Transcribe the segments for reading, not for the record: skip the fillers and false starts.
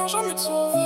vient jamais te sauver.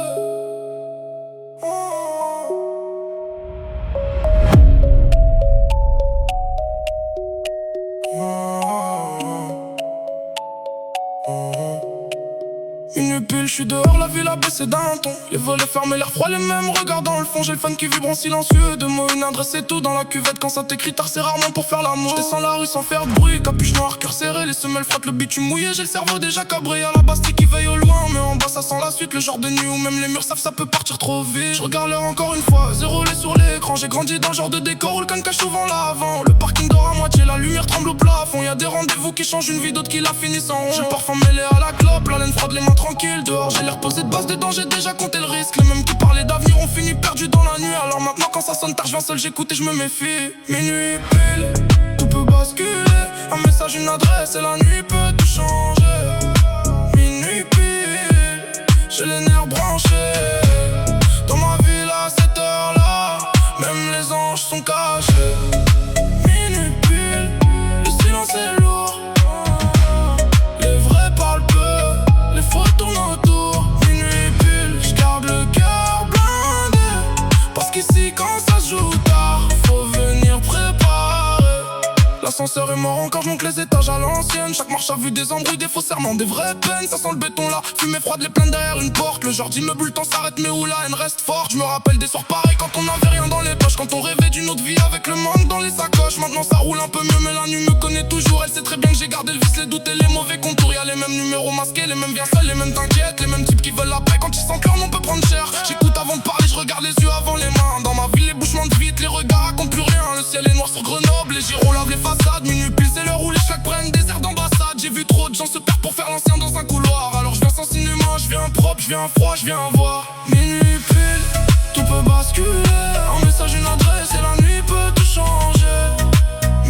Une bulle, je suis dehors, la ville a baissé d'un ton. Les volets fermés, l'air froid, les mêmes regards dans le fond. J'ai le fan qui vibre en silencieux. Deux mots, une adresse et tout dans la cuvette. Quand ça t'écrit tard, c'est rarement pour faire l'amour. Je descends la rue sans faire de bruit, capuche noir, cœur serré. Les semelles frottent le bitume mouillé. J'ai le cerveau déjà cabré. À la Bastille qui veille au loin, mais en bas ça sent la suite. Le genre de nuit où même les murs savent ça peut partir trop vite. Je regarde l'heure encore une fois, zéro lait sur l'écran. J'ai grandi dans le genre de décor où le can cache souvent l'avant. Le parking dort à moitié, la lumière tremble au plafond. Y'a des rendez-vous qui changent une vie, d'autres qui la finissent en rond. J'ai le parfum mêlé à la clope, la laine froide, les mains tranquilles dehors. J'ai l'air posé de base dedans, j'ai déjà compté le risque. Les mêmes qui parlaient d'avenir ont fini perdus dans la nuit. Alors maintenant quand ça sonne tard, je viens seul, j'écoute et je me méfie. Minuit pile, tout peut basculer. Un message, une adresse et la nuit peut tout changer. Minuit pile, j'ai les nerfs branchés. Dans ma ville à cette heure-là, même les anges sont cachés. Minuit pile, le silence est lourd. Les vrais parlent peu, les faux tournent autour. Minuit pile, j'garde le cœur blindé. Parce qu'ici quand ça se joue tard, faut venir préparer. L'ascenseur est mort encore, je monte les étages à l'ancienne. Chaque marche a vu des embrouilles, des faux serments, des vraies peines. Ça sent le béton là, fumée froide, les plaintes derrière une porte. Le genre d'immeuble, le temps s'arrête mais où la haine reste forte. Je me rappelle des soirs pareils quand on n'avait rien dans les poches. Quand on rêvait d'une autre vie avec le manque dans les sacoches. Maintenant ça roule un peu mieux mais la nuit me connaît toujours. Elle sait très bien que j'ai gardé le vice, les doutes et les mauvais contours. Y'a les mêmes numéros masqués, les mêmes viens seuls, les mêmes t'inquiètes. Les mêmes types qui veulent la paix quand ils sentent leur nom peut prendre cher. J'écoute avant de parler, je regarde les yeux avant les mains. Dans ma ville les bouches mentent vite, les regards racontent plus rien. Le ciel est noir sur Grenoble, les gyros lavent les façades. Minuit pile c'est l'heure où les schlags prennent des airs d'ambassade. J'ai vu trop de gens se perdre pour faire l'ancien dans un couloir. Alors je viens sans cinéma, je viens propre, je viens froid, je viens voir. Minuit pile, tout peut basculer. Un message, une adresse et la nuit peut tout changer.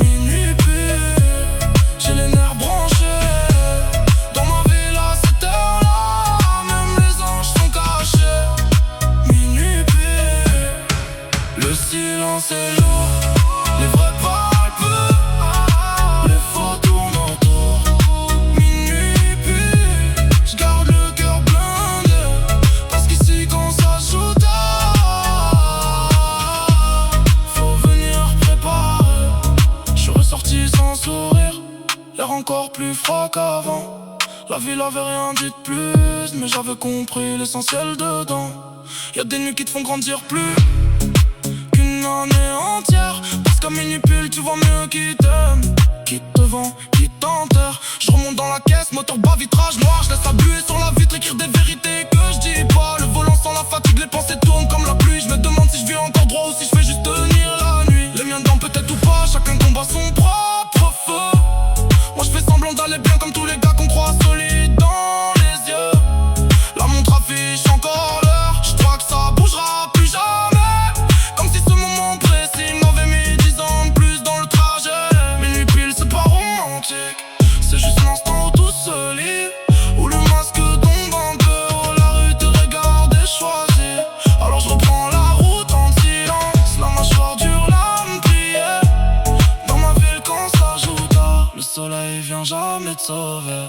Minuit pile, j'ai les nerfs branchés. Dans ma ville à cette heure-là, même les anges sont cachés. Minuit pile, le silence est lourd. Les vrais parlent peu, les faux tournent autour. Minuit pile, j'garde le cœur blindé. Parce qu'ici quand ça se joue tard, faut venir préparer. J'suis ressorti sans sourire, l'air encore plus froid qu'avant. La ville avait rien dit de plus, mais j'avais compris l'essentiel dedans. Y'a des nuits qui te font grandir plus qu'une année entière. Parce qu'à minuit pile tu vois mieux qui t'aime, qui te vend, qui t'enterre. Je remonte dans la caisse, moteur bas, vitrage noir. Je laisse abusé sur la vitre, écrire des vérités que je dis pas. Le volant sans la fatigue, les pensées tournent comme la pluie. Je me demande si je vis encore droit ou si je fais juste tenir la nuit. Les miens dedans peut-être ou pas, chacun combat son propre feu. Moi je fais semblant d'aller bien comme tous les gars qu'on croit solides dans les yeux. La montre affiche encore l'heure, je crois que ça bougera plus jamais. Comme si ce moment précis m'avait mis 10 ans de plus dans le trajet. Minuit pile c'est pas romantique, c'est juste l'instant où tout se lit. Où le masque tombe un peu, où la rue te regarde et choisit. Alors je reprends la route en silence, la mâchoire dure, l'âme pliée. Dans ma ville quand ça joue tard, le soleil vient jamais te sauver.